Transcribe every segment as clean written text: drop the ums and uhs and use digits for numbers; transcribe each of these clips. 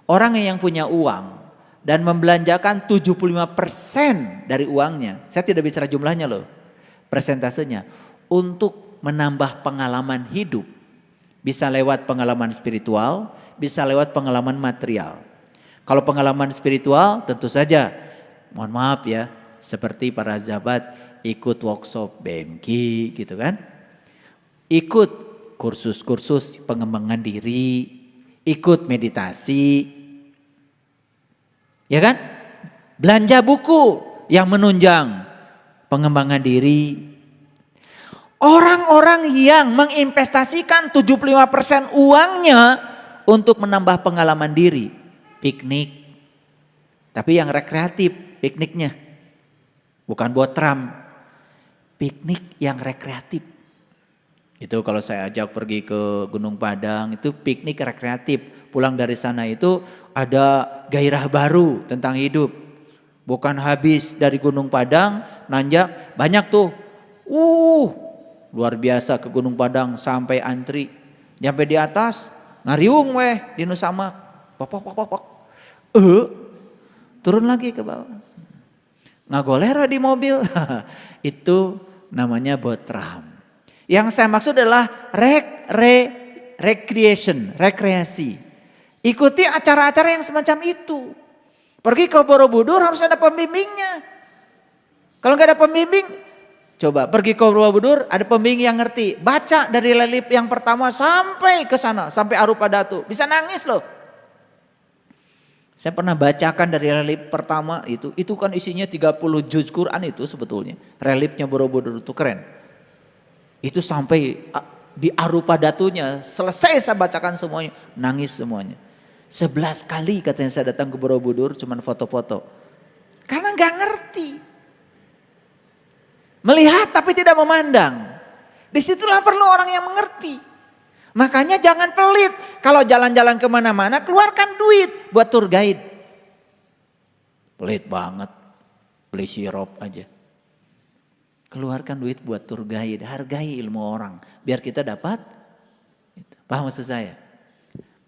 Orang yang punya uang dan membelanjakan 75% dari uangnya, saya tidak bicara jumlahnya loh, persentasenya, untuk menambah pengalaman hidup. Bisa lewat pengalaman spiritual, bisa lewat pengalaman material. Kalau pengalaman spiritual tentu saja, mohon maaf ya, seperti para sahabat ikut workshop BMK gitu kan. Ikut kursus-kursus pengembangan diri, ikut meditasi, ya kan? Belanja buku yang menunjang pengembangan diri. Orang-orang yang menginvestasikan 75% uangnya untuk menambah pengalaman diri, piknik. Tapi yang rekreatif pikniknya, bukan buat tram, piknik yang rekreatif. Itu kalau saya ajak pergi ke Gunung Padang, itu piknik rekreatif. Pulang dari sana itu ada gairah baru tentang hidup. Bukan habis dari Gunung Padang, nanjak, banyak tuh. Luar biasa ke Gunung Padang sampai antri. Sampai di atas, ngariung weh di Nusamak. Pok. Turun lagi ke bawah. Ngagolera di mobil. Itu namanya botram. Yang saya maksud adalah rekreasi. Ikuti acara-acara yang semacam itu. Pergi ke Borobudur harus ada pembimbingnya. Kalau nggak ada pembimbing, coba pergi ke Borobudur ada pembimbing yang ngerti. Baca dari relip yang pertama sampai ke sana, sampai Arupa Datu. Bisa nangis loh. Saya pernah bacakan dari relip pertama itu kan isinya 30 juz Quran itu sebetulnya. Relipnya Borobudur itu keren. Itu sampai di Arupa Datunya selesai saya bacakan semuanya, nangis semuanya. 11 kali katanya saya datang ke Borobudur cuman foto-foto. Karena nggak ngerti. Melihat tapi tidak memandang. Disitulah perlu orang yang mengerti. Makanya jangan pelit. Kalau jalan-jalan kemana-mana keluarkan duit buat tour guide. Pelit banget. Beli sirup aja. Keluarkan duit buat tour guide. Hargai ilmu orang. Biar kita dapat. Paham maksud saya?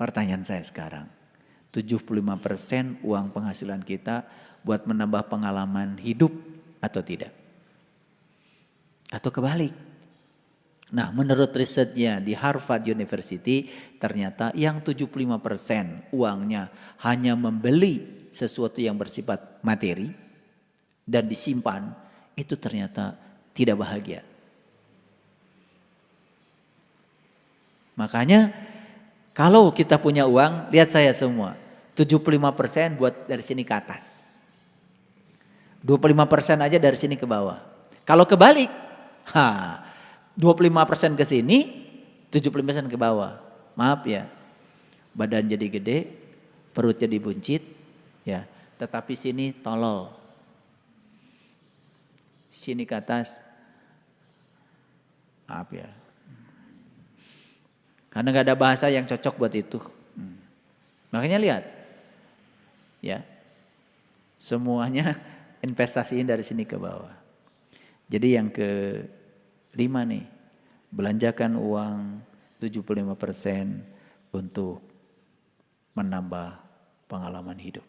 Pertanyaan saya sekarang. 75% uang penghasilan kita buat menambah pengalaman hidup atau tidak? Atau kebalik? Nah, menurut risetnya di Harvard University ternyata yang 75% uangnya hanya membeli sesuatu yang bersifat materi dan disimpan, itu ternyata tidak bahagia. Makanya kalau kita punya uang, lihat saya semua, 75% buat dari sini ke atas. 25% aja dari sini ke bawah. Kalau kebalik, 25% ke sini, 75% ke bawah. Maaf ya, badan jadi gede, perut jadi buncit, ya. Tetapi sini tolol. Sini ke atas, maaf ya. Karena gak ada bahasa yang cocok buat itu. Makanya lihat, ya, semuanya investasiin dari sini ke bawah. Jadi yang kelima nih, belanjakan uang 75% untuk menambah pengalaman hidup.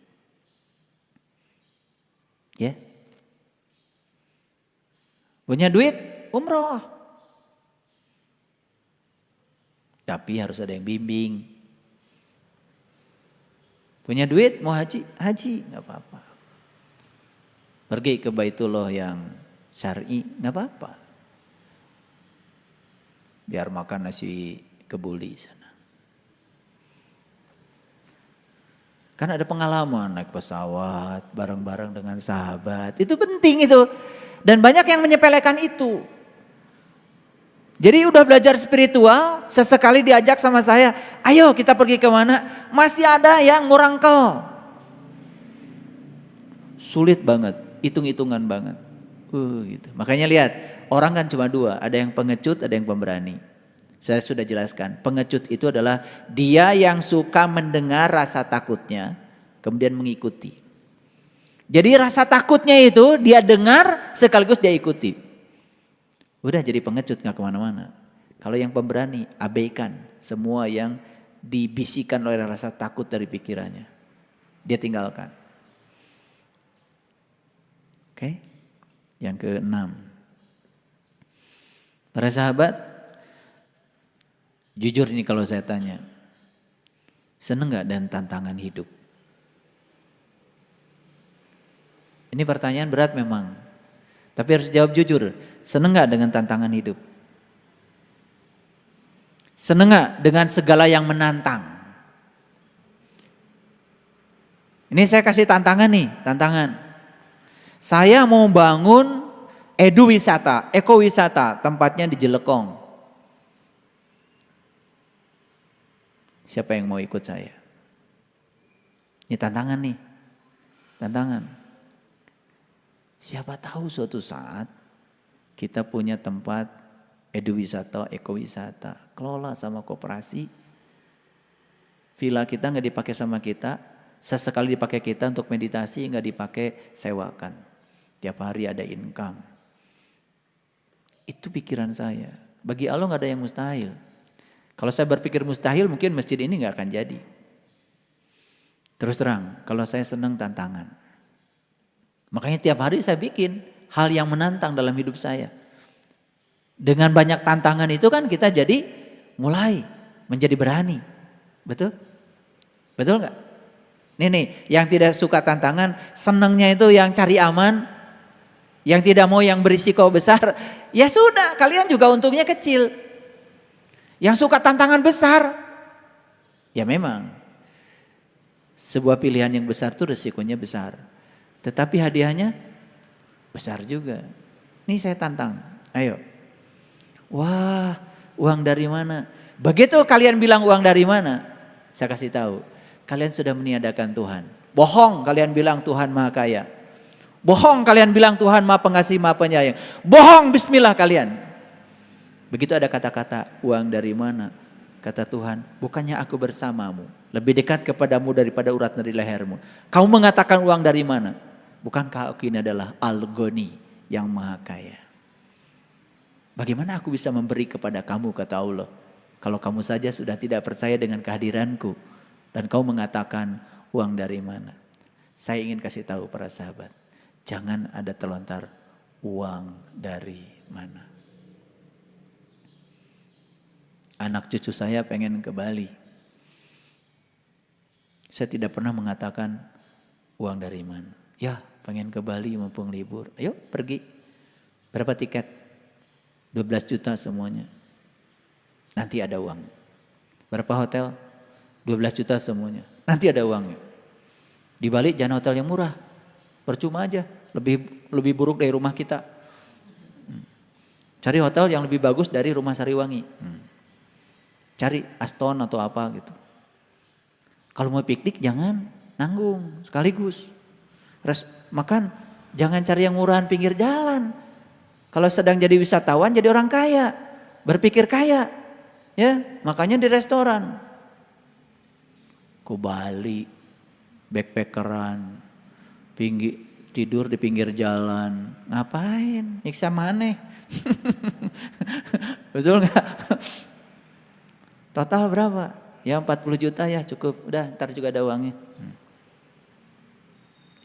Ya, punya duit, umroh. Tapi harus ada yang bimbing. Punya duit mau haji, gak apa-apa. Pergi ke Baitullah yang syar'i, gak apa-apa. Biar makan nasi kebuli sana. Kan ada pengalaman naik pesawat, bareng-bareng dengan sahabat. Itu penting itu. Dan banyak yang menyepelekan itu. Jadi udah belajar spiritual, sesekali diajak sama saya, ayo kita pergi kemana? Masih ada yang ngurangkel. Sulit banget, hitung-hitungan banget. Gitu. Makanya lihat, orang kan cuma dua, ada yang pengecut, ada yang pemberani. Saya sudah jelaskan, pengecut itu adalah dia yang suka mendengar rasa takutnya, kemudian mengikuti. Jadi rasa takutnya itu dia dengar sekaligus dia ikuti. Udah jadi pengecut gak kemana-mana. Kalau yang pemberani abaikan semua yang dibisikkan oleh rasa takut dari pikirannya. dia tinggalkan. Oke. Yang keenam. Para sahabat, jujur ini kalau saya tanya, seneng gak dengan tantangan hidup? Ini pertanyaan berat memang, tapi harus jawab jujur. Seneng gak dengan tantangan hidup? Seneng gak dengan segala yang menantang? Ini saya kasih tantangan nih, tantangan. Saya mau bangun eduwisata, ekowisata, tempatnya di Jelekong. Siapa yang mau ikut saya? Ini tantangan nih, tantangan. Siapa tahu suatu saat kita punya tempat eduwisata, ekowisata, kelola sama koperasi. Villa kita nggak dipakai sama kita, sesekali dipakai kita untuk meditasi, nggak dipakai sewakan. Tiap hari ada income. Itu pikiran saya. Bagi Allah nggak ada yang mustahil. Kalau saya berpikir mustahil, mungkin masjid ini nggak akan jadi. Terus terang, kalau saya senang tantangan. Makanya tiap hari saya bikin hal yang menantang dalam hidup saya. Dengan banyak tantangan itu kan kita jadi mulai menjadi berani. Betul? Betul nggak? Nih, yang tidak suka tantangan, senangnya itu yang cari aman, yang tidak mau yang berisiko besar, ya sudah, kalian juga untungnya kecil. Yang suka tantangan besar, ya memang sebuah pilihan yang besar itu resikonya besar. Tetapi hadiahnya besar juga. Nih saya tantang, ayo. Wah, uang dari mana? Begitu kalian bilang uang dari mana, saya kasih tahu. Kalian sudah meniadakan Tuhan. Bohong kalian bilang Tuhan Maha Kaya. Bohong kalian bilang Tuhan Maha Pengasih, Maha Penyayang. Bohong, bismillah kalian. Begitu ada kata-kata uang dari mana? Kata Tuhan, bukannya aku bersamamu. Lebih dekat kepadamu daripada urat nadi lehermu. Kamu mengatakan uang dari mana? Bukankah aku ini adalah Al-Ghani yang Maha Kaya? Bagaimana aku bisa memberi kepada kamu, kata Allah. Kalau kamu saja sudah tidak percaya dengan kehadiranku. Dan kau mengatakan uang dari mana? Saya ingin kasih tahu para sahabat. Jangan ada terlontar uang dari mana. Anak cucu saya pengen ke Bali. Saya tidak pernah mengatakan uang dari mana. Ya pengen ke Bali mumpung libur. Ayo pergi. Berapa tiket? 12 juta semuanya. Nanti ada uang. Berapa hotel? 12 juta semuanya. Nanti ada uangnya. Di Bali jangan hotel yang murah. Percuma aja. Lebih buruk dari rumah kita. Cari hotel yang lebih bagus dari rumah Sariwangi. Cari Aston atau apa gitu. Kalau mau piknik jangan nanggung sekaligus. Makan jangan cari yang murahan pinggir jalan. Kalau sedang jadi wisatawan jadi orang kaya. Berpikir kaya. Ya, makanya di restoran. Ke Bali, backpackeran, tidur di pinggir jalan. Ngapain? Nyiksa maneh. Betul gak? Total berapa? Ya 40 juta ya cukup. Udah ntar juga ada uangnya.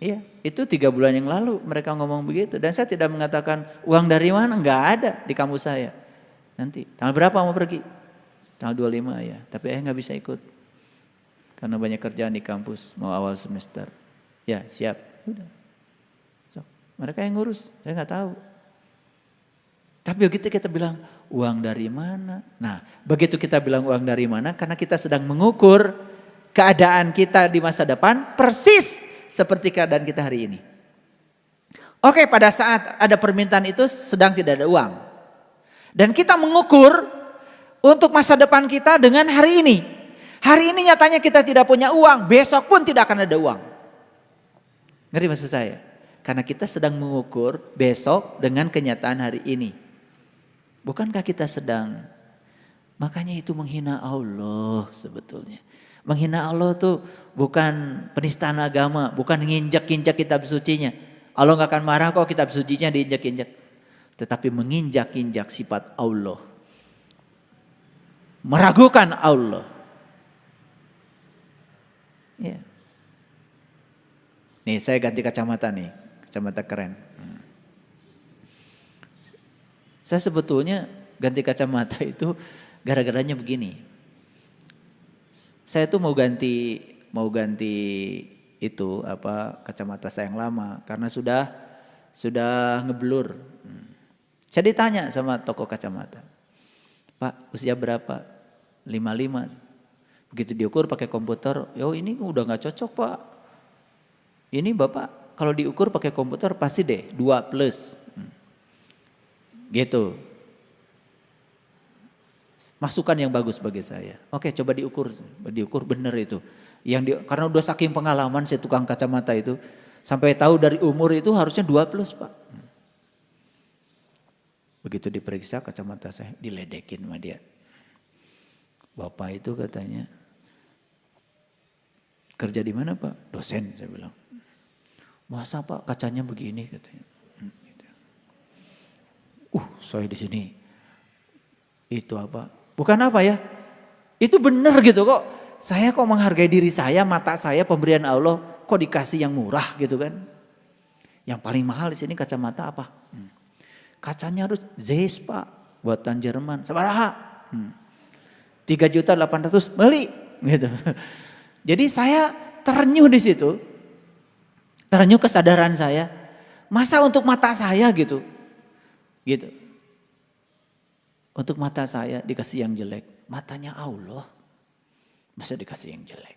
Iya, itu 3 bulan yang lalu mereka ngomong begitu. Dan saya tidak mengatakan uang dari mana, enggak ada di kampus saya. Nanti, tanggal berapa mau pergi? Tanggal 25 ya, tapi gak bisa ikut. Karena banyak kerjaan di kampus, mau awal semester. Ya siap, udah. So, mereka yang ngurus, saya gak tahu. Tapi begitu kita bilang, uang dari mana? Nah, begitu kita bilang uang dari mana, karena kita sedang mengukur keadaan kita di masa depan, persis seperti keadaan kita hari ini. Oke, pada saat ada permintaan itu sedang tidak ada uang. Dan kita mengukur untuk masa depan kita dengan hari ini. Hari ini nyatanya kita tidak punya uang, besok pun tidak akan ada uang. Ngerti maksud saya? Karena kita sedang mengukur besok dengan kenyataan hari ini. Bukankah kita sedang, makanya itu menghina Allah sebetulnya. Menghina Allah tuh bukan penistaan agama, bukan nginjak-injak kitab sucinya. Allah gak akan marah kok kitab sucinya diinjak-injak. Tetapi menginjak-injak sifat Allah. Meragukan Allah. Ya. Nih saya ganti kacamata nih, kacamata keren. Saya sebetulnya ganti kacamata itu gara-garanya begini. Saya tuh mau ganti itu kacamata saya yang lama karena sudah ngeblur. Saya ditanya sama toko kacamata, Pak usia berapa? 55. Begitu diukur pakai komputer, ini udah gak cocok Pak. Ini Bapak kalau diukur pakai komputer pasti deh 2+. Gitu. Masukan yang bagus bagi saya. Oke, coba diukur bener itu. Karena udah saking pengalaman si tukang kacamata itu, sampai tahu dari umur itu harusnya 2+, Pak. Begitu diperiksa kacamata saya diledekin sama dia. Bapak itu katanya, kerja di mana Pak? Dosen, saya bilang. Masa Pak kacanya begini katanya. Saya di sini. Itu apa? Bukan apa ya? Itu benar gitu kok. Saya kok menghargai diri saya, mata saya pemberian Allah kok dikasih yang murah gitu kan. Yang paling mahal di sini kacamata apa? Kacanya harus Zeiss Pak, buatan Jerman. Sabaraha? 3.800.000 beli gitu. Jadi saya terenyuh di situ. Terenyuh kesadaran saya. Masa untuk mata saya gitu. Gitu. Untuk mata saya dikasih yang jelek. Matanya Allah. Masa dikasih yang jelek.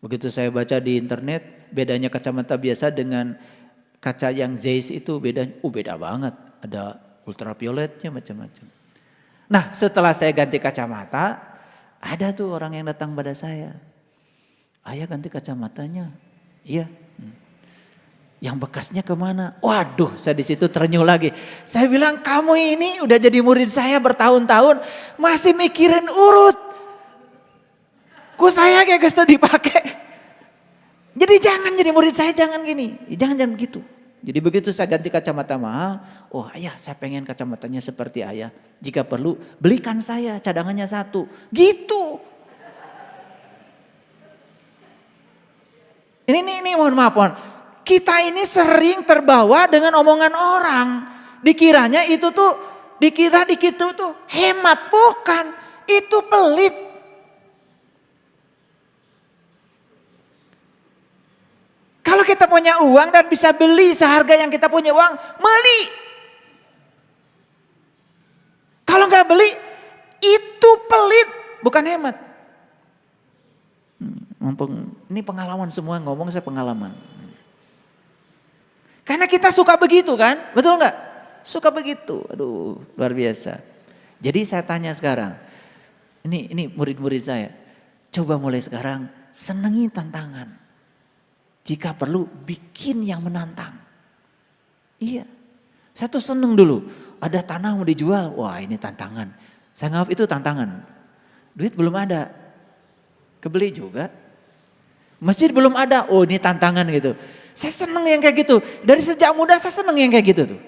Begitu saya baca di internet. Bedanya kacamata biasa dengan kaca yang Zeiss itu beda banget. Ada ultravioletnya macam-macam. Nah setelah saya ganti kacamata. Ada tuh orang yang datang pada saya. Ayah ganti kacamatanya. Iya. Yang bekasnya kemana? Waduh, saya di situ terenyuh lagi. Saya bilang kamu ini udah jadi murid saya bertahun-tahun masih mikirin urut. Ku saya kayak gesta dipakai. Jadi jangan jadi murid saya, jangan gini, jangan begitu. Jadi begitu saya ganti kacamata mahal, ayah saya pengen kacamatanya seperti ayah. Jika perlu belikan saya cadangannya 1. Gitu. Ini mohon maaf. Kita ini sering terbawa dengan omongan orang. Dikira itu tuh hemat. Bukan, itu pelit. Kalau kita punya uang dan bisa beli seharga yang kita punya uang, beli. Kalau nggak beli, itu pelit, bukan hemat. Ini pengalaman semua, ngomong saya pengalaman. Karena kita suka begitu kan, betul nggak? Suka begitu, aduh luar biasa. Jadi saya tanya sekarang, ini murid-murid saya, coba mulai sekarang senangi tantangan. Jika perlu bikin yang menantang. Iya, saya tuh seneng dulu, ada tanah mau dijual, wah ini tantangan. Saya nganggap itu tantangan, duit belum ada, kebeli juga. Masjid belum ada, ini tantangan gitu. Saya seneng yang kayak gitu. Dari sejak muda saya seneng yang kayak gitu tuh.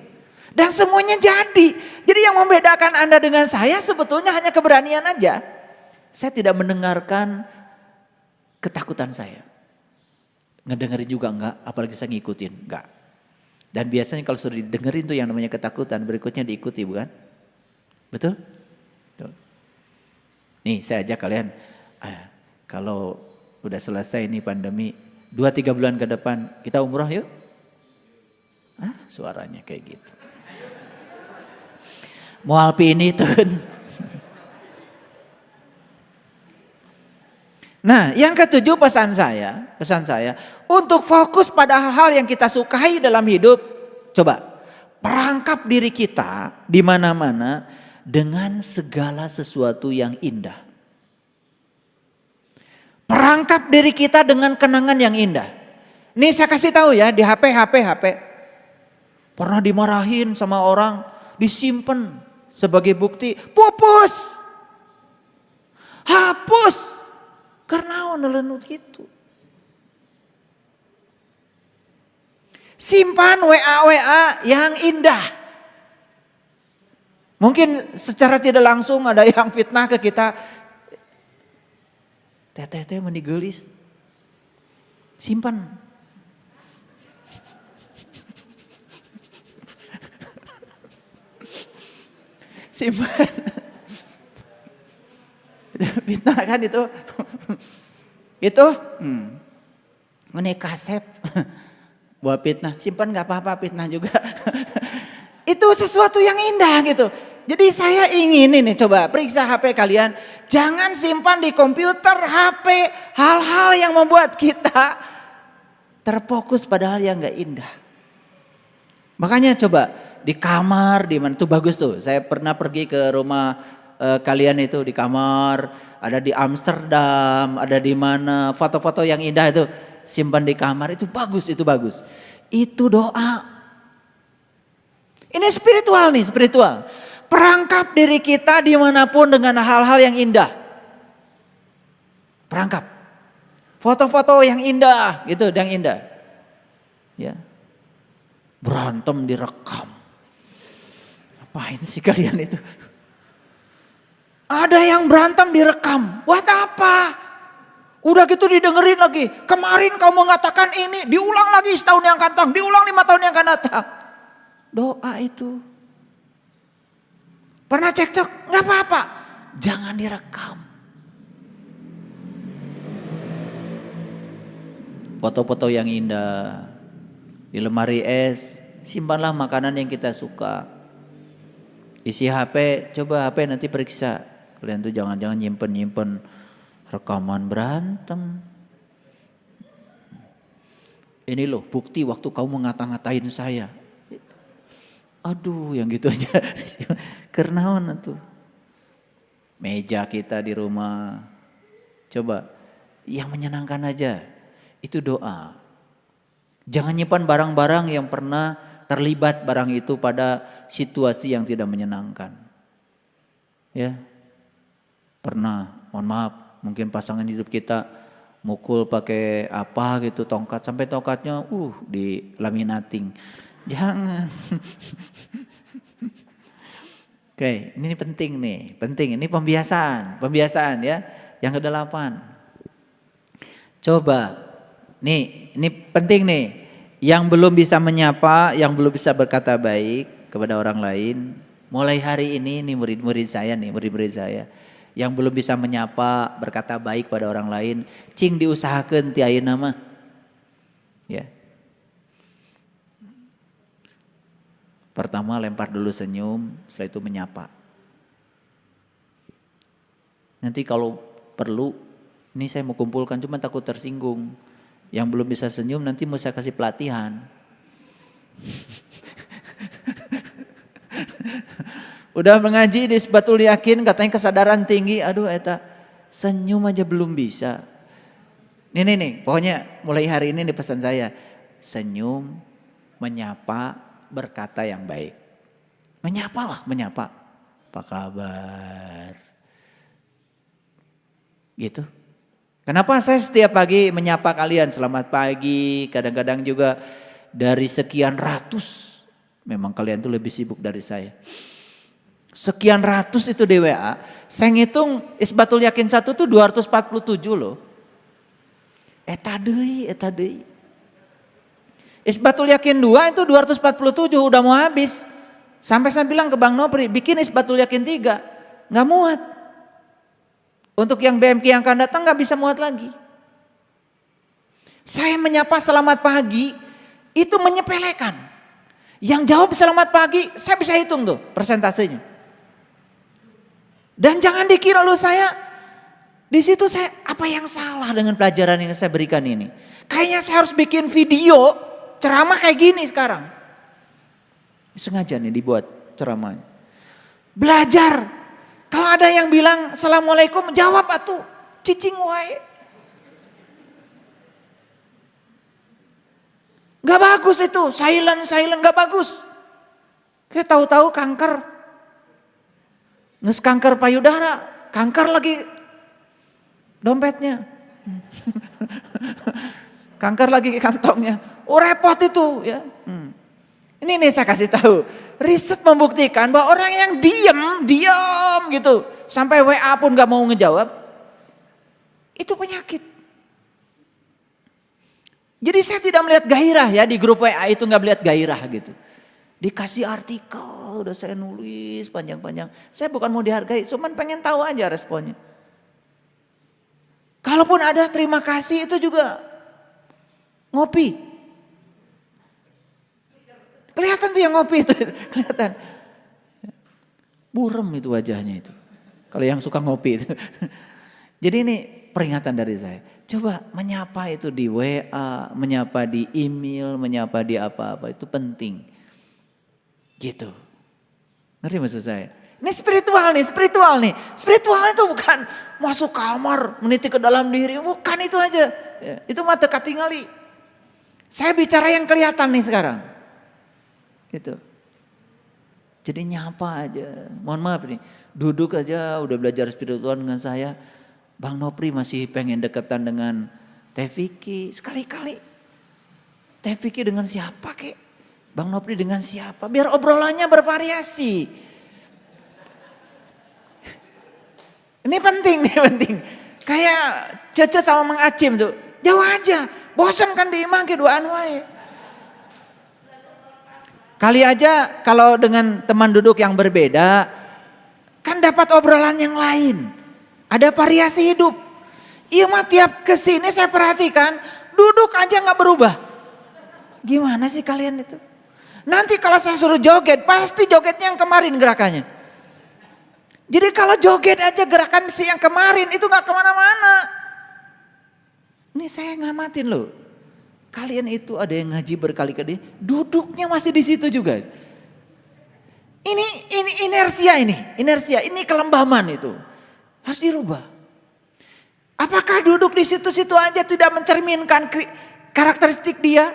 Dan semuanya jadi. Jadi yang membedakan Anda dengan saya sebetulnya hanya keberanian aja. Saya tidak mendengarkan ketakutan saya. Ngedengerin juga enggak, apalagi saya ngikutin, enggak. Dan biasanya kalau sudah didengerin tuh yang namanya ketakutan, berikutnya diikuti bukan? Betul? Betul. Nih saya ajak kalian, kalau udah selesai nih pandemi, 2-3 bulan ke depan kita umroh yuk. Suaranya kayak gitu. Moal ini tuh. Nah yang ketujuh pesan saya untuk fokus pada hal-hal yang kita sukai dalam hidup. Coba perangkap diri kita di mana-mana dengan segala sesuatu yang indah. Perangkap diri kita dengan kenangan yang indah. Nih saya kasih tahu ya di HP. Pernah dimarahin sama orang, disimpan sebagai bukti, pupus. Hapus. Karena nelenut gitu. Simpan WA yang indah. Mungkin secara tidak langsung ada yang fitnah ke kita. Teteh menigelis. Simpan. Simpan. Fitnah kan itu. Itu ini kasep. Buat fitnah, simpan gak apa-apa, fitnah juga. Itu sesuatu yang indah gitu. Jadi saya ingin ini coba periksa HP kalian. Jangan simpan di komputer, HP, hal-hal yang membuat kita terfokus pada hal yang gak indah. Makanya coba di kamar, di mana tuh bagus tuh. Saya pernah pergi ke rumah kalian itu di kamar, ada di Amsterdam, ada di mana, foto-foto yang indah itu simpan di kamar, itu bagus, itu bagus. Itu doa. Ini spiritual nih, spiritual. Perangkap diri kita dimanapun dengan hal-hal yang indah. Perangkap. Foto-foto yang indah, gitu, yang indah. Ya. Berantem direkam. Apain sih kalian itu? Ada yang berantem direkam. Buat apa? Udah gitu didengerin lagi. Kemarin kamu mengatakan ini, diulang lagi setahun yang akan datang, diulang 5 tahun yang akan datang. Doa itu. Pernah cekcok? Gak apa-apa. Jangan direkam. Foto-foto yang indah. Di lemari es, simpanlah makanan yang kita suka. Isi HP, coba HP nanti periksa. Kalian tuh jangan-jangan nyimpen rekaman berantem. Ini loh bukti waktu kamu ngata-ngatain saya. Aduh yang gitu aja. Kernaon tuh. Meja kita di rumah. Coba yang menyenangkan aja. Itu doa. Jangan nyimpan barang-barang yang pernah terlibat barang itu pada situasi yang tidak menyenangkan. Ya. Pernah, mohon maaf, mungkin pasangan hidup kita mukul pakai apa gitu, tongkat, sampai tongkatnya di laminating. Jangan. Oke, ini penting nih, penting. Ini pembiasaan ya. Yang ke-8. Coba, ini penting nih. Yang belum bisa menyapa, yang belum bisa berkata baik kepada orang lain. Mulai hari ini murid-murid saya. Yang belum bisa menyapa, berkata baik pada orang lain. Cing diusahakeun ti ayeuna mah. Ya. Pertama lempar dulu senyum, setelah itu menyapa. Nanti kalau perlu, ini saya mau kumpulkan cuma takut tersinggung. Yang belum bisa senyum nanti mau saya kasih pelatihan. Udah mengaji di Isbatul Yakin katanya kesadaran tinggi. Aduh eta senyum aja belum bisa. Nih, pokoknya mulai hari ini di pesan saya. Senyum, menyapa, berkata yang baik. Menyapa. Apa kabar? Gitu. Kenapa saya setiap pagi menyapa kalian selamat pagi. Kadang-kadang juga dari sekian ratus. Memang kalian tuh lebih sibuk dari saya. Sekian ratus itu di WA. Saya ngitung Isbatul Yakin 1 tuh 247 loh. Eta deui. Isbatul Yakin 2 itu 247 udah mau habis. Sampai saya bilang ke Bang Nopri, bikin Isbatul Yakin 3. Gak muat. Untuk yang BMK yang akan datang gak bisa muat lagi. Saya menyapa selamat pagi, itu menyepelekan. Yang jawab selamat pagi, saya bisa hitung tuh persentasenya. Dan jangan dikira lu saya, di situ saya apa yang salah dengan pelajaran yang saya berikan ini. Kayaknya saya harus bikin video ceramah kayak gini sekarang. Sengaja nih dibuat ceramahnya. Belajar. Kalau ada yang bilang assalamualaikum, jawab atuh. Cicing wae. Gak bagus itu, silent gak bagus. Kayak tahu-tahu kanker. Nges kanker payudara, kanker lagi dompetnya. Kanker lagi kantongnya. Oh repot itu ya. Ini nih saya kasih tahu. Riset membuktikan bahwa orang yang diam gitu. Sampai WA pun gak mau ngejawab. Itu penyakit. Jadi saya tidak melihat gairah ya di grup WA itu gak melihat gairah gitu. Dikasih artikel, udah saya nulis panjang-panjang. Saya bukan mau dihargai, cuman pengen tahu aja responnya. Kalaupun ada terima kasih itu juga ngopi. Kelihatan tuh yang ngopi itu, kelihatan. Burem itu wajahnya itu. Kalau yang suka ngopi itu. Jadi ini peringatan dari saya. Coba menyapa itu di WA, menyapa di email, menyapa di apa-apa itu penting. Gitu. Ngerti maksud saya? Ini spiritual nih, spiritual nih. Spiritual itu bukan masuk kamar, meniti ke dalam diri. Bukan itu aja. Ya, itu mah teka tingali. Saya bicara yang kelihatan nih sekarang. Gitu. Jadi nyapa aja. Mohon maaf nih, duduk aja udah belajar spiritual dengan saya. Bang Nopri masih pengen deketan dengan Teh Vicky. Sekali-kali. Teh Vicky dengan siapa kek? Bang Nopri dengan siapa? Biar obrolannya bervariasi. Ini penting, nih penting. Kayak Cece sama Mang Acim tuh. Jauh aja. Bosan kan di imah ke duaan wae. Kali aja kalau dengan teman duduk yang berbeda. Kan dapat obrolan yang lain. Ada variasi hidup. Iya mah tiap kesini saya perhatikan. Duduk aja gak berubah. Gimana sih kalian itu? Nanti kalau saya suruh joget, pasti jogetnya yang kemarin gerakannya. Jadi kalau joget aja gerakan si yang kemarin itu gak kemana-mana. Ini saya ngamatin loh. Kalian itu ada yang ngaji berkali-kali, duduknya masih di situ juga. Ini inersia ini kelembaman itu. Harus dirubah. Apakah duduk di situ-situ aja tidak mencerminkan karakteristik dia?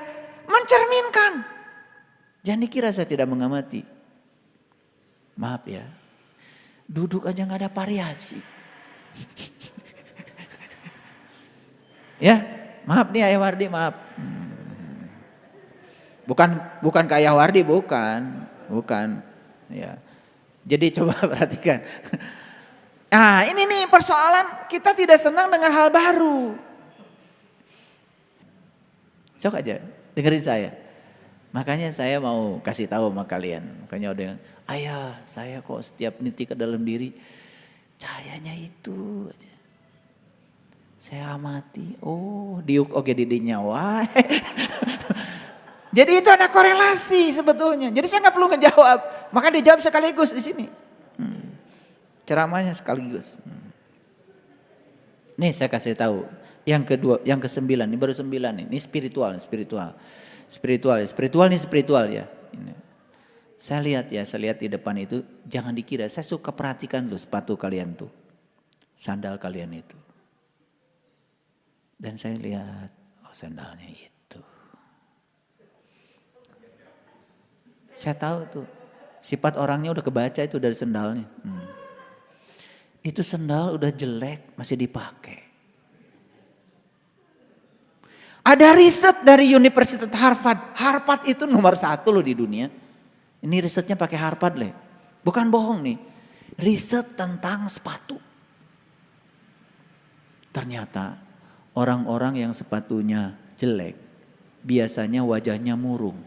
Mencerminkan. Jangan dikira saya tidak mengamati. Maaf ya. Duduk aja gak ada variasi. Ya, maaf nih Ayah Wardi, maaf. Bukan ke Ayah Wardi, bukan. Ya. Jadi coba perhatikan. Nah, ini nih persoalan kita tidak senang dengan hal baru. Sok aja, dengerin saya. Makanya saya mau kasih tahu sama kalian. Makanya ada yang, ayah saya kok setiap niti ke dalam diri, cahayanya itu aja. Saya amati, oh diuk oke didinya, wah. Jadi itu ada korelasi sebetulnya. Jadi saya nggak perlu ngejawab, maka dijawab sekaligus di sini. Ceramahnya sekaligus. Nih saya kasih tahu, yang kedua, yang ke-9, ini baru 9 nih. Ini spiritual ya. Ini. Saya lihat di depan itu, jangan dikira. Saya suka perhatikan loh sepatu kalian tuh, sandal kalian itu. Dan saya lihat, oh sandalnya itu. Saya tahu tuh, sifat orangnya udah kebaca itu dari sandalnya. Itu sandal udah jelek, masih dipakai. Ada riset dari Universitas Harvard. Harvard itu nomor 1 loh di dunia. Ini risetnya pakai Harvard leh. Bukan bohong nih. Riset tentang sepatu. Ternyata orang-orang yang sepatunya jelek, biasanya wajahnya murung.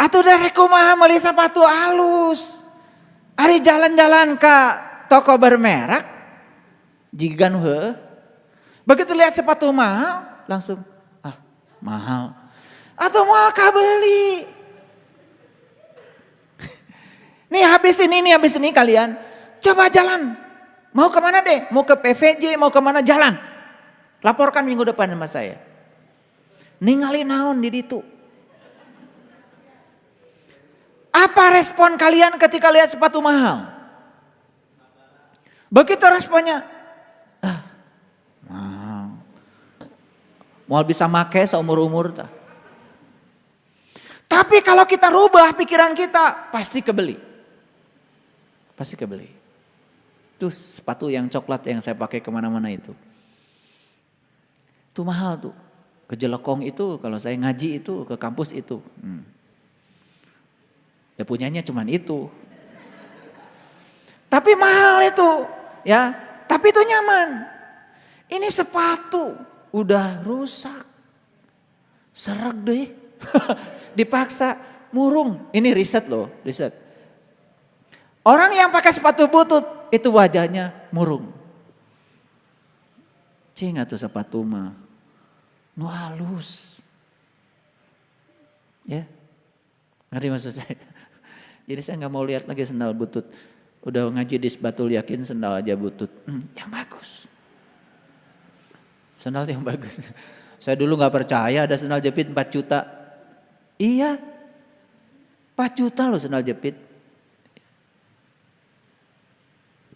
Atau dari kumaha meuli sepatu halus. Ari jalan-jalan ke toko bermerek. Jika nuhe, begitu lihat sepatu mahal, langsung mahal. Atau mahal kabeli. Nih habis ini kalian, coba jalan. Mau kemana deh? Mau ke PVJ, mau kemana jalan? Laporkan minggu depan sama saya. Ningali naon di ditu. Apa respon kalian ketika lihat sepatu mahal? Begitu responnya, mahal. Mau bisa make seumur-umur tak. Tapi kalau kita rubah pikiran kita, pasti kebeli. Itu sepatu yang coklat yang saya pakai kemana-mana itu. Itu mahal tuh. Ke Jelekong itu, kalau saya ngaji itu, ke kampus itu. Ya punyanya cuman itu. Tapi mahal itu. Ya, tapi itu nyaman. Ini sepatu udah rusak. Seret deh. Dipaksa murung. Ini riset loh, riset. Orang yang pakai sepatu butut itu wajahnya murung. Cing atuh sepatu mah nu halus. Ya. Ngerti maksud saya? Jadi saya nggak mau lihat lagi sendal butut. Udah ngaji di Sebatul Yakin sendal aja butut. Yang bagus. Sendal yang bagus. Saya dulu nggak percaya ada sendal jepit 4 juta. Iya. 4 juta loh sendal jepit.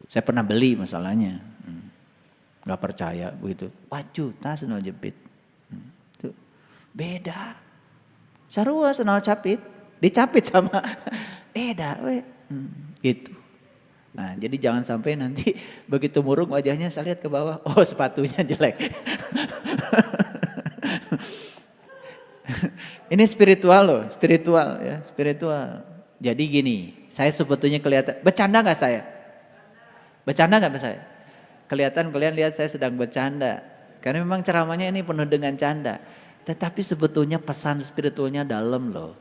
Saya pernah beli masalahnya. Nggak percaya begitu. 4 juta sendal jepit. Itu beda. Sarua sendal capit. Dicapit sama beda. Gitu. Nah jadi jangan sampai nanti begitu murung wajahnya saya lihat ke bawah. Oh sepatunya jelek. Ini spiritual loh, spiritual ya, spiritual. Jadi gini, saya sebetulnya kelihatan, bercanda gak saya? Bercanda gak saya? Kelihatan kalian lihat saya sedang bercanda. Karena memang ceramahnya ini penuh dengan canda. Tetapi sebetulnya pesan spiritualnya dalam loh.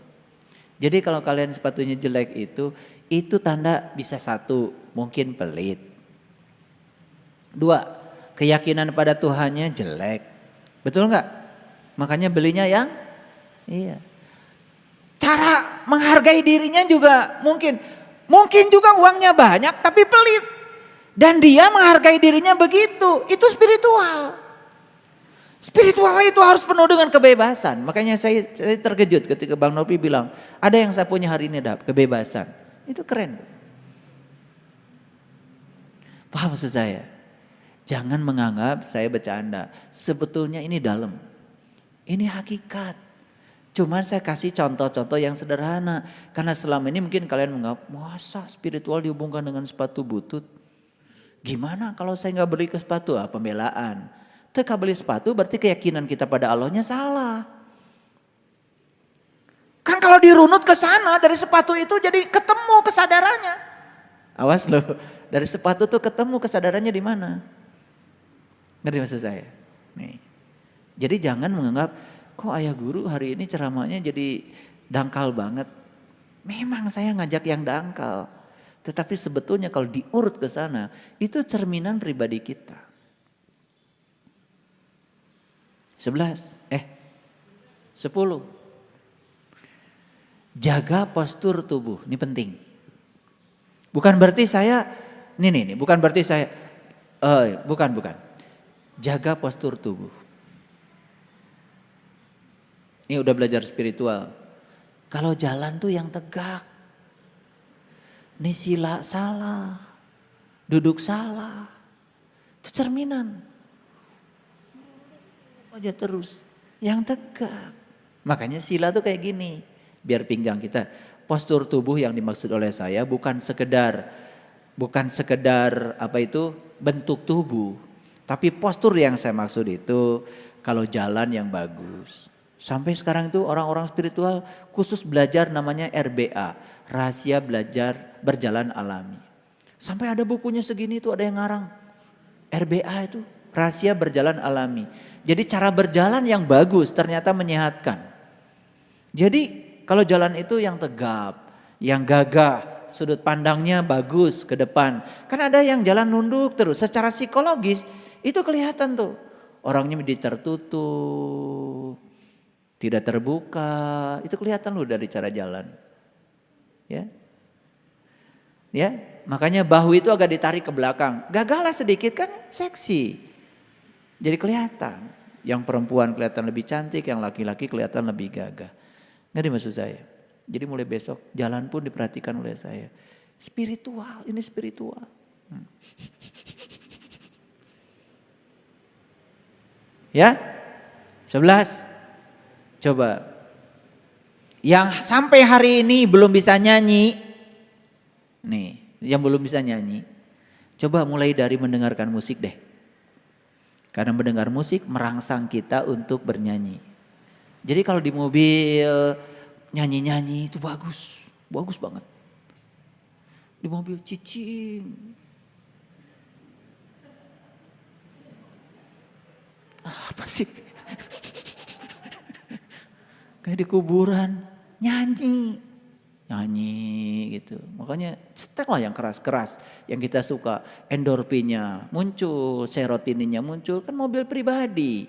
Jadi kalau kalian sepatunya jelek itu tanda bisa 1, mungkin pelit. 2, keyakinan pada Tuhannya jelek. Betul nggak? Makanya belinya yang iya. Cara menghargai dirinya juga mungkin juga uangnya banyak tapi pelit. Dan dia menghargai dirinya begitu, itu spiritual. Spiritual itu harus penuh dengan kebebasan. Makanya saya terkejut ketika Bang Nopi bilang, ada yang saya punya hari ini kebebasan. Itu keren. Paham maksud saya? Jangan menganggap saya bercanda. Sebetulnya ini dalam. Ini hakikat. Cuman saya kasih contoh-contoh yang sederhana. Karena selama ini mungkin kalian menganggap, masa spiritual dihubungkan dengan sepatu butut? Gimana kalau saya nggak beli ke sepatu? Pembelaan. Teka beli sepatu berarti keyakinan kita pada Allahnya salah. Kan kalau dirunut ke sana dari sepatu itu jadi ketemu kesadarannya. Awas loh, dari sepatu tuh ketemu kesadarannya di mana? Ngerti maksud saya? Nih. Jadi jangan menganggap kok ayah guru hari ini ceramahnya jadi dangkal banget. Memang saya ngajak yang dangkal. Tetapi sebetulnya kalau diurut ke sana itu cerminan pribadi kita. 10. Jaga postur tubuh, ini penting. Bukan berarti saya, bukan berarti saya, bukan. Jaga postur tubuh. Ini udah belajar spiritual. Kalau jalan tuh yang tegak. Ini sila salah, duduk salah, itu cerminan. Aja terus yang tegak. Makanya sila tuh kayak gini. Biar pinggang kita. Postur tubuh yang dimaksud oleh saya bukan sekedar bentuk tubuh. Tapi postur yang saya maksud itu kalau jalan yang bagus. Sampai sekarang itu orang-orang spiritual khusus belajar namanya RBA. Rahasia belajar berjalan alami. Sampai ada bukunya segini tuh ada yang ngarang. RBA itu rahasia berjalan alami. Jadi cara berjalan yang bagus ternyata menyehatkan. Jadi kalau jalan itu yang tegap, yang gagah, sudut pandangnya bagus ke depan. Kan ada yang jalan nunduk terus, secara psikologis itu kelihatan tuh. Orangnya menjadi tertutup, tidak terbuka, itu kelihatan loh dari cara jalan. Ya, makanya bahu itu agak ditarik ke belakang. Gagahlah sedikit kan seksi. Jadi kelihatan, yang perempuan kelihatan lebih cantik, yang laki-laki kelihatan lebih gagah. Ngerti maksud saya? Jadi mulai besok jalan pun diperhatikan oleh saya. Spiritual, ini spiritual. Ya, 11. Coba, yang sampai hari ini belum bisa nyanyi, nih, yang belum bisa nyanyi, coba mulai dari mendengarkan musik deh. Karena mendengar musik merangsang kita untuk bernyanyi. Jadi kalau di mobil nyanyi-nyanyi itu bagus. Bagus banget. Di mobil cicing. Apa sih? Kayak di kuburan, nyanyi gitu. Makanya setellah yang keras-keras yang kita suka, endorfinnya muncul, serotoninnya muncul, kan mobil pribadi.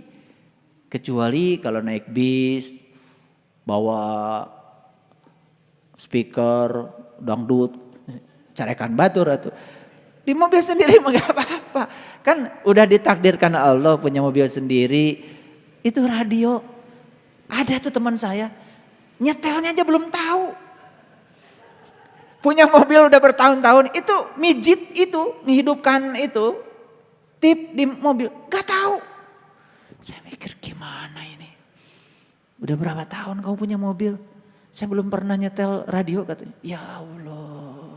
Kecuali kalau naik bis, bawa speaker, dangdut, carekan batur atau di mobil sendiri mah gak apa-apa. Kan udah ditakdirkan Allah punya mobil sendiri, itu radio. Ada tuh teman saya, nyetelnya aja belum tahu. Punya mobil udah bertahun-tahun, itu mijit itu, menghidupkan itu, tip di mobil, gak tahu. Saya mikir gimana ini, udah berapa tahun kamu punya mobil, saya belum pernah nyetel radio katanya. Ya Allah,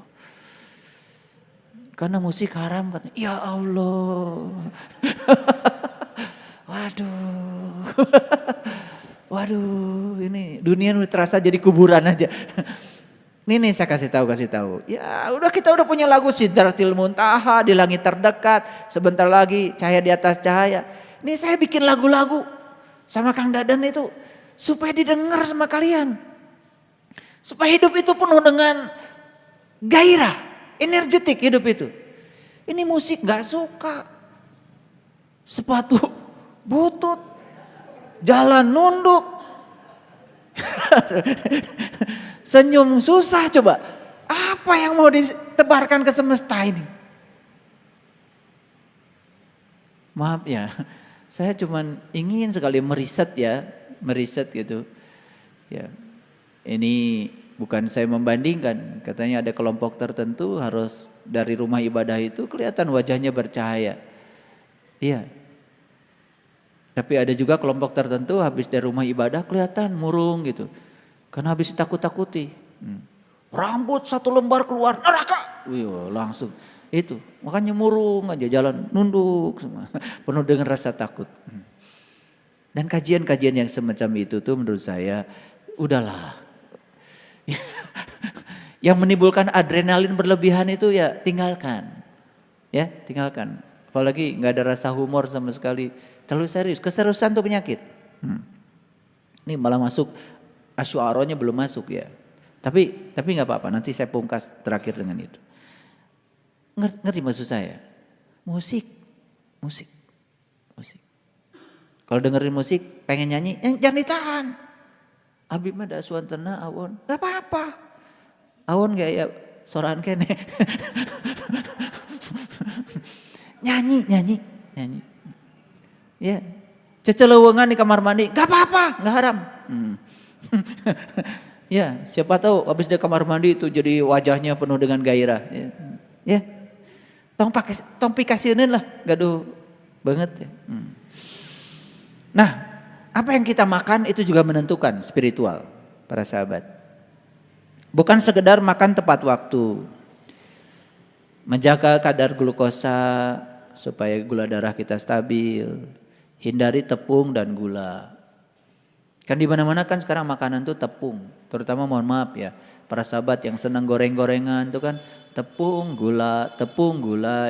karena musik haram katanya. Ya Allah, waduh, ini dunia udah terasa jadi kuburan aja. Nih saya kasih tahu. Ya udah, kita udah punya lagu Sidratil Muntaha, di langit terdekat, sebentar lagi cahaya di atas cahaya. Nih saya bikin lagu-lagu sama Kang Dadan itu supaya didengar sama kalian. Supaya hidup itu penuh dengan gairah, energetik hidup itu. Ini musik gak suka. Sepatu butut, jalan nunduk. Senyum susah, coba. Apa yang mau ditebarkan ke semesta ini? Maaf ya, saya cuman ingin sekali meriset gitu. Ya, ini bukan saya membandingkan. Katanya ada kelompok tertentu harus dari rumah ibadah itu kelihatan wajahnya bercahaya. Iya. Tapi ada juga kelompok tertentu habis dari rumah ibadah kelihatan murung gitu. Karena habis ditakut-takuti. Rambut 1 lembar keluar neraka. Wih, langsung itu. Makanya murung aja, jalan nunduk semua. Penuh dengan rasa takut. Dan kajian-kajian yang semacam itu tuh menurut saya udahlah. Yang menimbulkan adrenalin berlebihan itu ya tinggalkan. Ya, tinggalkan. Apalagi nggak ada rasa humor sama sekali. Terlalu serius. Keseriusan tuh penyakit. Ini malah masuk asy'aranya belum masuk ya. Tapi nggak apa-apa. Nanti saya pungkas terakhir dengan itu. Ngerti maksud saya? Musik. Kalau dengerin musik, pengen nyanyi, jangan ditahan. Abi mah da suantena awon, nggak apa-apa. Awon gak ya soraan kene. nyanyi. Ya, cecelewengan di kamar mandi, gak apa-apa, gak haram. Ya, siapa tahu habis di kamar mandi itu jadi wajahnya penuh dengan gairah. Ya, tong pikasieun lah, gaduh banget ya. Nah, apa yang kita makan itu juga menentukan spiritual, para sahabat. Bukan sekedar makan tepat waktu, menjaga kadar glukosa supaya gula darah kita stabil. Hindari tepung dan gula. Kan di mana-mana kan sekarang makanan tuh tepung. Terutama mohon maaf ya, para sahabat yang senang goreng-gorengan itu kan tepung, gula.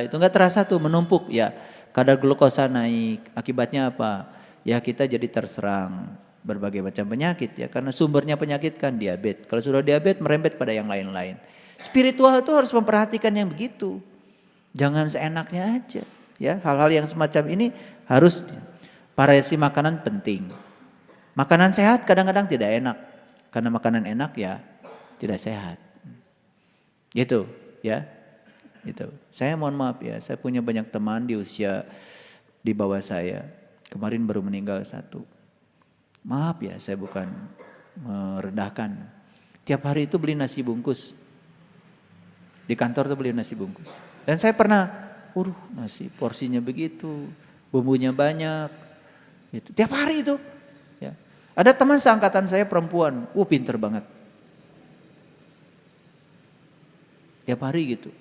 Itu enggak terasa tuh menumpuk ya. Kadar glukosa naik. Akibatnya apa? Ya kita jadi terserang berbagai macam penyakit ya. Karena sumbernya penyakit kan diabetes. Kalau sudah diabetes merembet pada yang lain-lain. Spiritual itu harus memperhatikan yang begitu. Jangan seenaknya aja. Ya, hal-hal yang semacam ini harus. Variasi makanan penting. Makanan sehat kadang-kadang tidak enak. Karena makanan enak ya tidak sehat. Gitu ya. Gitu. Saya mohon maaf ya, saya punya banyak teman di usia di bawah saya. Kemarin baru meninggal 1. Maaf ya, saya bukan merendahkan. Tiap hari itu beli nasi bungkus. Di kantor tuh beli nasi bungkus. Dan saya pernah, nasi porsinya begitu, bumbunya banyak. Gitu. Tiap hari itu. Ya. Ada teman seangkatan saya perempuan, pinter banget. Tiap hari gitu.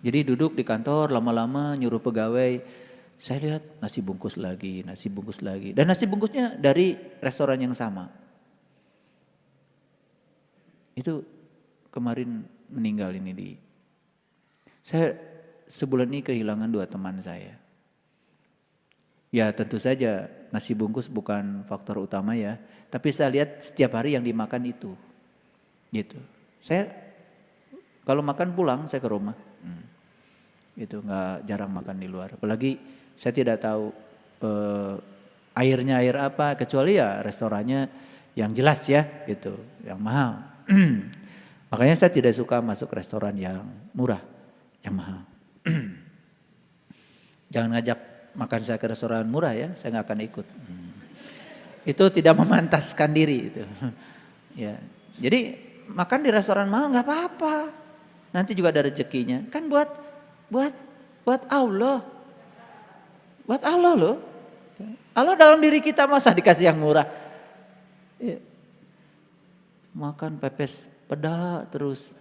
Jadi duduk di kantor lama-lama nyuruh pegawai, saya lihat nasi bungkus lagi. Dan nasi bungkusnya dari restoran yang sama. Itu kemarin meninggal ini saya sebulan ini kehilangan 2 teman saya. Ya tentu saja nasi bungkus bukan faktor utama ya. Tapi saya lihat setiap hari yang dimakan itu. Gitu. Saya kalau makan pulang saya ke rumah. Itu nggak jarang makan di luar. Apalagi saya tidak tahu airnya air apa. Kecuali ya restorannya yang jelas ya gitu. Yang mahal. Makanya saya tidak suka masuk restoran yang murah. Yang mahal. Jangan ngajak makan saya ke restoran murah ya, saya nggak akan ikut. Itu tidak memantaskan diri itu. Ya, jadi makan di restoran mahal nggak apa-apa. Nanti juga ada rezekinya. Kan buat Allah. Buat Allah loh. Allah dalam diri kita masa dikasih yang murah. Ya. Makan pepes peda terus.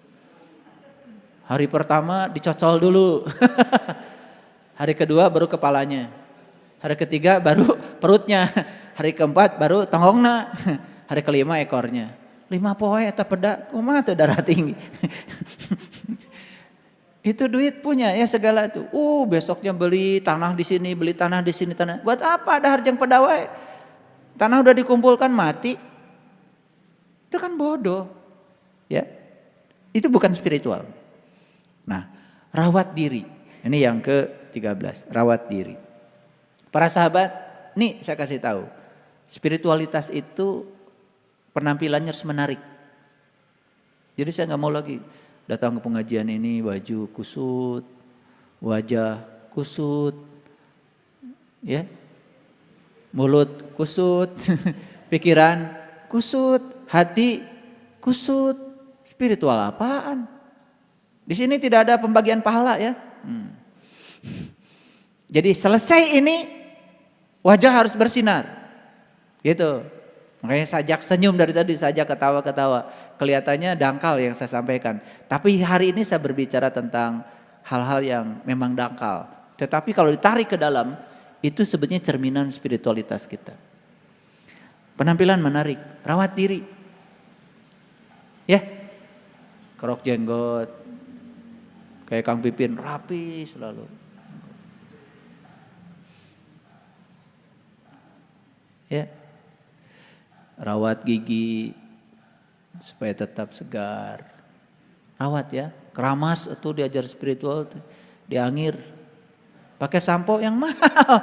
Hari pertama dicocol dulu. Hari kedua baru kepalanya. Hari ketiga baru perutnya. Hari keempat baru tongongna. Hari kelima ekornya. 5 poe eta peda, kumaha teu darah tinggi. Itu duit punya ya segala itu. Besoknya beli tanah di sini, beli tanah di sini, tanah. Buat apa ada harjang pedawai? Tanah udah dikumpulkan mati. Itu kan bodoh. Ya. Itu bukan spiritual. Nah, rawat diri. Ini yang ke-13, rawat diri. Para sahabat, nih saya kasih tahu. Spiritualitas itu penampilannya harus menarik. Jadi saya nggak mau lagi datang ke pengajian ini baju kusut, wajah kusut, ya, mulut kusut, pikiran kusut, hati kusut. Spiritual apaan? Di sini tidak ada pembagian pahala ya. Jadi selesai ini wajah harus bersinar. Gitu. Makanya sajak senyum dari tadi, sajak ketawa-ketawa. Kelihatannya dangkal yang saya sampaikan. Tapi hari ini saya berbicara tentang hal-hal yang memang dangkal. Tetapi kalau ditarik ke dalam, itu sebetulnya cerminan spiritualitas kita. Penampilan menarik, rawat diri. Ya. Kerok jenggot. Kayak Kang Pipin rapi selalu. Ya. Rawat gigi supaya tetap segar. Rawat ya. Keramas itu diajar spiritual diangir. Pakai sampo yang mahal.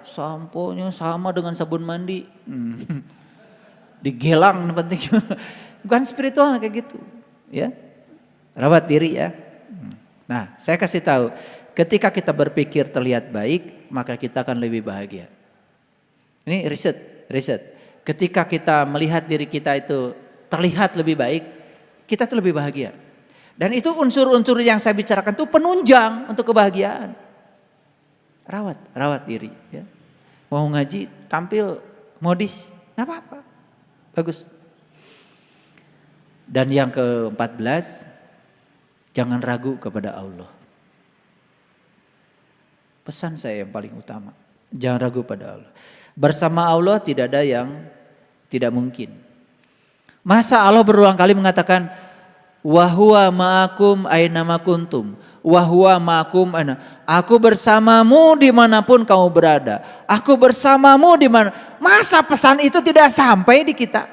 Samponya sama dengan sabun mandi. Digelang penting. Bukan spiritual kayak gitu, ya. Rawat diri ya. Nah, saya kasih tahu, ketika kita berpikir terlihat baik, maka kita akan lebih bahagia. Ini riset. Ketika kita melihat diri kita itu terlihat lebih baik, kita tuh lebih bahagia. Dan itu unsur-unsur yang saya bicarakan itu penunjang untuk kebahagiaan. Rawat diri. Ya. Mau ngaji, tampil modis, nggak apa-apa, bagus. Dan yang ke-14, jangan ragu kepada Allah. Pesan saya yang paling utama. Jangan ragu pada Allah. Bersama Allah tidak ada yang tidak mungkin. Masa Allah berulang kali mengatakan, Wahuwa ma'akum aina ma kuntum. Wahuwa ma'akum aina. Aku bersamamu dimanapun kamu berada. Aku bersamamu dimana. Masa pesan itu tidak sampai di kita?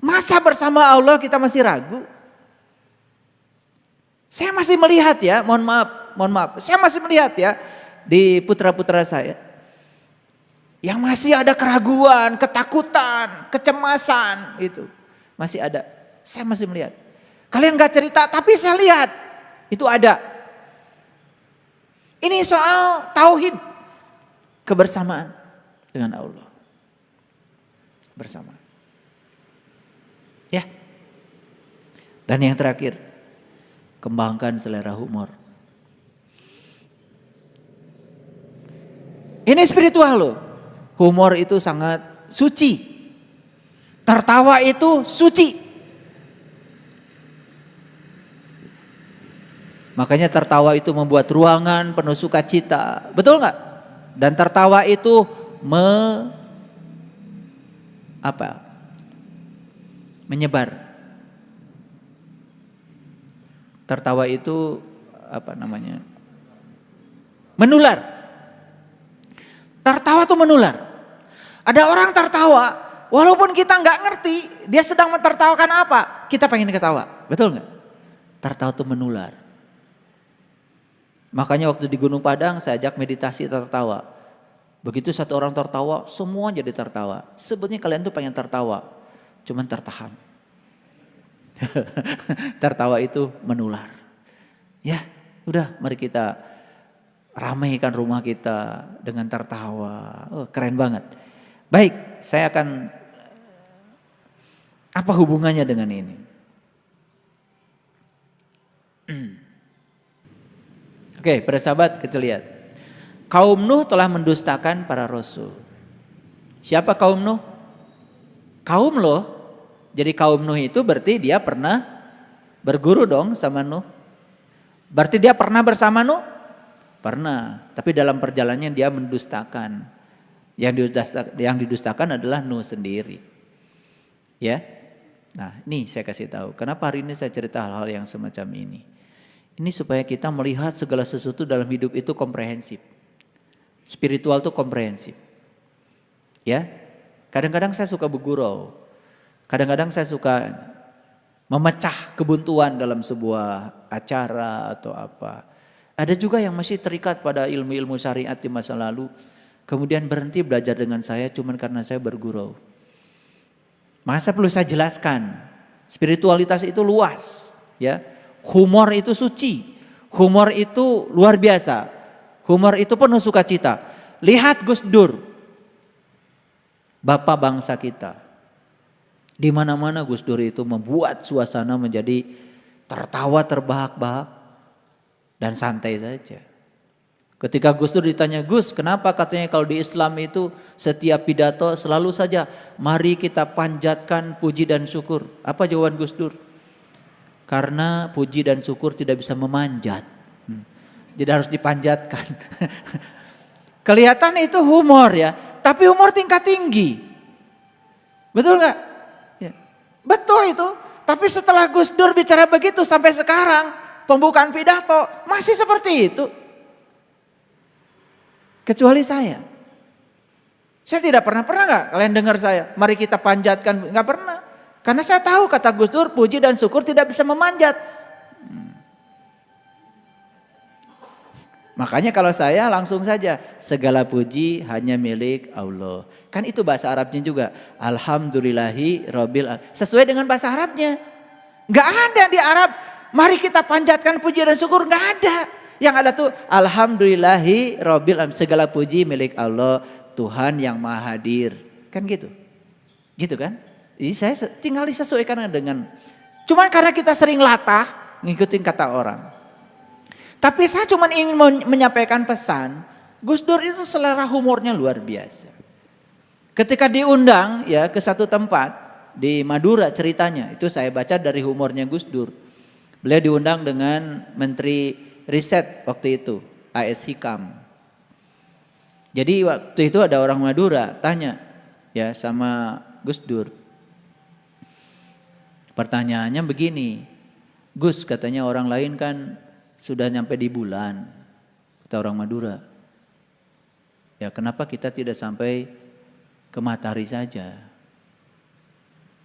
Masa bersama Allah kita masih ragu? Saya masih melihat ya, mohon maaf. Saya masih melihat ya di putra-putra saya. Yang masih ada keraguan, ketakutan, kecemasan itu. Masih ada, saya masih melihat. Kalian gak cerita tapi saya lihat itu ada. Ini soal tauhid. Kebersamaan dengan Allah. Bersama. Ya. Dan yang terakhir, kembangkan selera humor. Ini spiritual loh. Humor itu sangat suci. Tertawa itu suci. Makanya tertawa itu membuat ruangan penuh sukacita. Betul nggak? Dan tertawa itu menyebar. Tertawa itu menular. Tertawa itu menular. Ada orang tertawa, walaupun kita nggak ngerti dia sedang mentertawakan apa, kita pengen ketawa, betul nggak? Tertawa itu menular. Makanya waktu di Gunung Padang saya ajak meditasi tertawa. Begitu satu orang tertawa, semua jadi tertawa. Sebetulnya kalian tuh pengen tertawa, cuman tertahan. Tertawa itu menular. Ya, udah mari kita ramaikan rumah kita dengan tertawa. Oh, keren banget. Baik, saya akan apa hubungannya dengan ini? Oke, para sahabat kita lihat. Kaum Nuh telah mendustakan para rasul. Siapa kaum Nuh? Kaum loh. Jadi kaum Nuh itu berarti dia pernah berguru dong sama Nuh. Berarti dia pernah bersama Nuh? Pernah. Tapi dalam perjalanannya dia mendustakan. Yang didustakan adalah Nuh sendiri. Ya. Nah, ini saya kasih tahu. Kenapa hari ini saya cerita hal-hal yang semacam ini? Ini supaya kita melihat segala sesuatu dalam hidup itu komprehensif. Spiritual itu komprehensif. Ya. Kadang-kadang saya suka bergurau. Kadang-kadang saya suka memecah kebuntuan dalam sebuah acara atau apa. Ada juga yang masih terikat pada ilmu-ilmu syariat di masa lalu. Kemudian berhenti belajar dengan saya cuman karena saya bergurau. Maka perlu saya jelaskan. Spiritualitas itu luas. Ya. Humor itu suci. Humor itu luar biasa. Humor itu penuh sukacita. Lihat Gus Dur. Bapak bangsa kita. Di mana-mana Gus Dur itu membuat suasana menjadi tertawa terbahak-bahak dan santai saja. Ketika Gus Dur ditanya, Gus kenapa katanya kalau di Islam itu setiap pidato selalu saja mari kita panjatkan puji dan syukur. Apa jawaban Gus Dur? Karena puji dan syukur tidak bisa memanjat. Jadi harus dipanjatkan. Kelihatan itu humor ya. Tapi humor tingkat tinggi. Betul gak? Ya. Betul itu. Tapi setelah Gus Dur bicara begitu sampai sekarang. Pembukaan pidato masih seperti itu. Kecuali saya. Saya tidak pernah gak kalian dengar saya. Mari kita panjatkan. Gak pernah. Karena saya tahu kata Gus Dur puji dan syukur tidak bisa memanjat. Makanya kalau saya langsung saja segala puji hanya milik Allah. Kan itu bahasa Arabnya juga. Alhamdulillahi Rabbil Alamin. Sesuai dengan bahasa Arabnya. Gak ada di Arab. Mari kita panjatkan puji dan syukur. Gak ada. Yang ada tuh Alhamdulillahi Rabbil Alamin. Segala puji milik Allah. Tuhan yang maha hadir. Kan gitu. Gitu kan. Jadi saya tinggal disesuaikan dengan. Cuman karena kita sering latah ngikutin kata orang. Tapi saya cuma ingin menyampaikan pesan. Gus Dur itu selera humornya luar biasa. Ketika diundang ya ke satu tempat di Madura ceritanya. Itu saya baca dari humornya Gus Dur. Beliau diundang dengan Menteri Riset waktu itu. A.S. Hikam. Jadi waktu itu ada orang Madura tanya ya sama Gus Dur. Pertanyaannya begini, Gus katanya orang lain kan sudah nyampe di bulan, kata orang Madura. Ya kenapa kita tidak sampai ke matahari saja?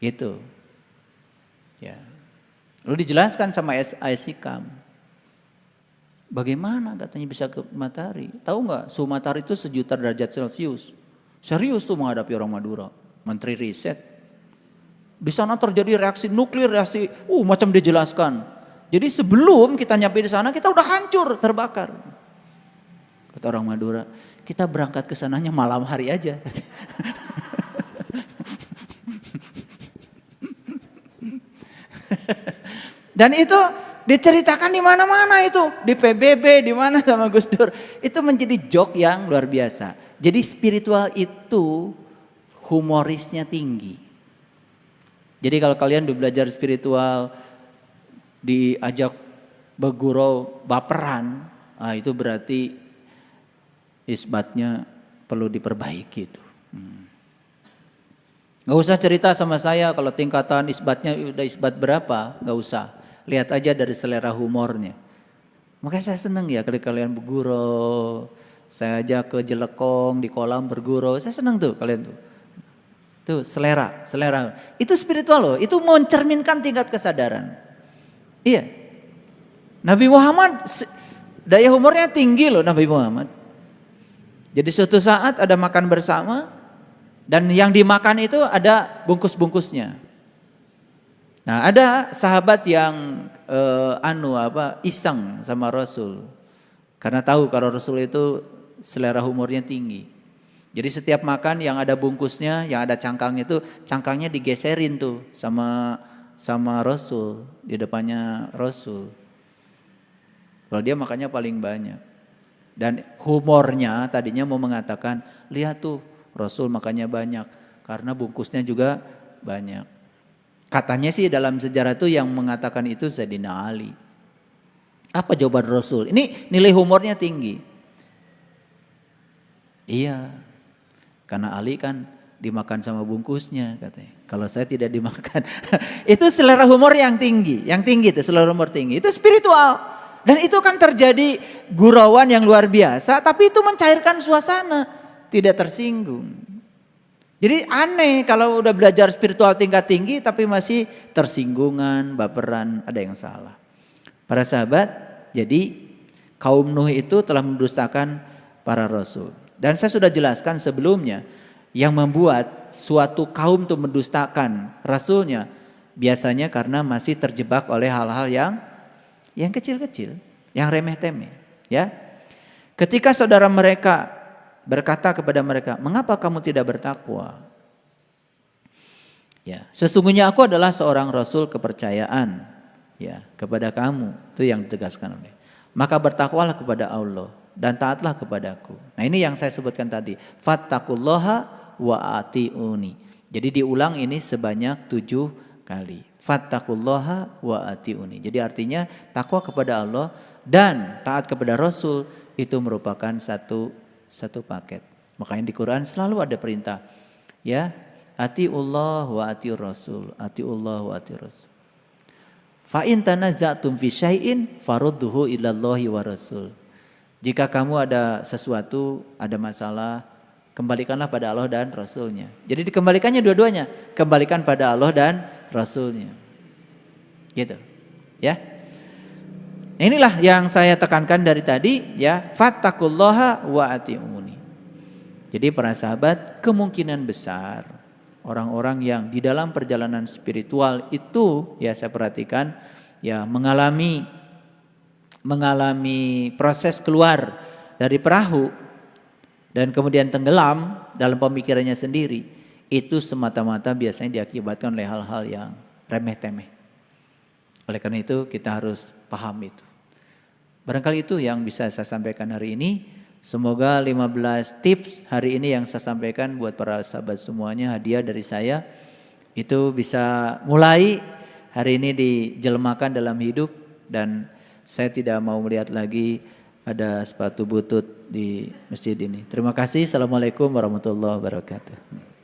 Gitu. Ya. Lalu dijelaskan sama A.S. Hikam. Bagaimana katanya bisa ke matahari? Tahu nggak suhu matahari itu 1.000.000 derajat Celcius. Serius tuh menghadapi orang Madura, Menteri Riset. Di sana terjadi reaksi nuklir, reaksi macam dijelaskan. Jadi sebelum kita nyampe di sana kita udah hancur, terbakar. Kata orang Madura, kita berangkat ke sananya malam hari aja. Dan itu diceritakan di mana-mana itu, di PBB, di mana sama Gus Dur. Itu menjadi joke yang luar biasa. Jadi spiritual itu humorisnya tinggi. Jadi kalau kalian udah belajar spiritual, diajak bergurau baperan, itu berarti isbatnya perlu diperbaiki itu. Gak usah cerita sama saya kalau tingkatan isbatnya udah isbat berapa, gak usah. Lihat aja dari selera humornya. Makanya saya senang ya kalau kalian bergurau, Saya ajak ke Jelekong di kolam bergurau. Saya senang tuh kalian tuh. Tuh selera. Itu spiritual loh. Itu mencerminkan tingkat kesadaran. Iya. Nabi Muhammad daya humornya tinggi loh Nabi Muhammad. Jadi suatu saat ada makan bersama dan yang dimakan itu ada bungkus-bungkusnya. Nah, ada sahabat yang iseng sama Rasul. Karena tahu kalau Rasul itu selera humornya tinggi. Jadi setiap makan yang ada bungkusnya, yang ada cangkangnya itu, cangkangnya digeserin tuh sama Rasul, di depannya Rasul. Kalau dia makannya paling banyak. Dan humornya tadinya mau mengatakan, lihat tuh Rasul makannya banyak karena bungkusnya juga banyak. Katanya sih dalam sejarah itu yang mengatakan itu Sayyidina Ali. Apa jawaban Rasul? Ini nilai humornya tinggi. Iya, karena Ali kan dimakan sama bungkusnya katanya. Kalau saya tidak dimakan. Itu selera humor yang tinggi itu selera humor tinggi. Itu spiritual. Dan itu kan terjadi gurauan yang luar biasa, tapi itu mencairkan suasana, tidak tersinggung. Jadi aneh kalau udah belajar spiritual tingkat tinggi tapi masih tersinggungan, baperan, ada yang salah. Para sahabat, jadi kaum Nuh itu telah mendustakan para rasul. Dan saya sudah jelaskan sebelumnya, yang membuat suatu kaum itu mendustakan rasulnya biasanya karena masih terjebak oleh hal-hal yang kecil-kecil, yang remeh-temeh, ya. Ketika saudara mereka berkata kepada mereka, "Mengapa kamu tidak bertakwa?" Ya, sesungguhnya aku adalah seorang rasul kepercayaan, ya, kepada kamu. Itu yang ditegaskan oleh. Maka bertakwalah kepada Allah dan taatlah kepadaku. Nah, ini yang saya sebutkan tadi. Fattaqullaha wa atiuni. Jadi diulang ini sebanyak 7 kali. Fattaqullaha wa atiuni. Jadi artinya takwa kepada Allah dan taat kepada Rasul itu merupakan satu paket. Makanya di Quran selalu ada perintah, ya, atiullah wa atiur Rasul, atiullah wa atiur Rasul. Fa in tanaza'tum fi syai'in farudduhu ilallahi wa Rasul. Jika kamu ada sesuatu, ada masalah, kembalikanlah pada Allah dan Rasulnya. Jadi dikembalikannya dua-duanya, kembalikan pada Allah dan Rasulnya, gitu, ya. Inilah yang saya tekankan dari tadi, ya, fattaqullaha wa ati'uni. Jadi para sahabat, kemungkinan besar orang-orang yang di dalam perjalanan spiritual itu, ya saya perhatikan, ya mengalami proses keluar dari perahu dan kemudian tenggelam dalam pemikirannya sendiri. Itu semata-mata biasanya diakibatkan oleh hal-hal yang remeh-temeh. Oleh karena itu kita harus paham itu. Barangkali itu yang bisa saya sampaikan hari ini. Semoga 15 tips hari ini yang saya sampaikan buat para sahabat semuanya, hadiah dari saya, itu bisa mulai hari ini dijelmakan dalam hidup. Dan saya tidak mau melihat lagi ada sepatu butut di masjid ini. Terima kasih. Assalamualaikum warahmatullahi wabarakatuh.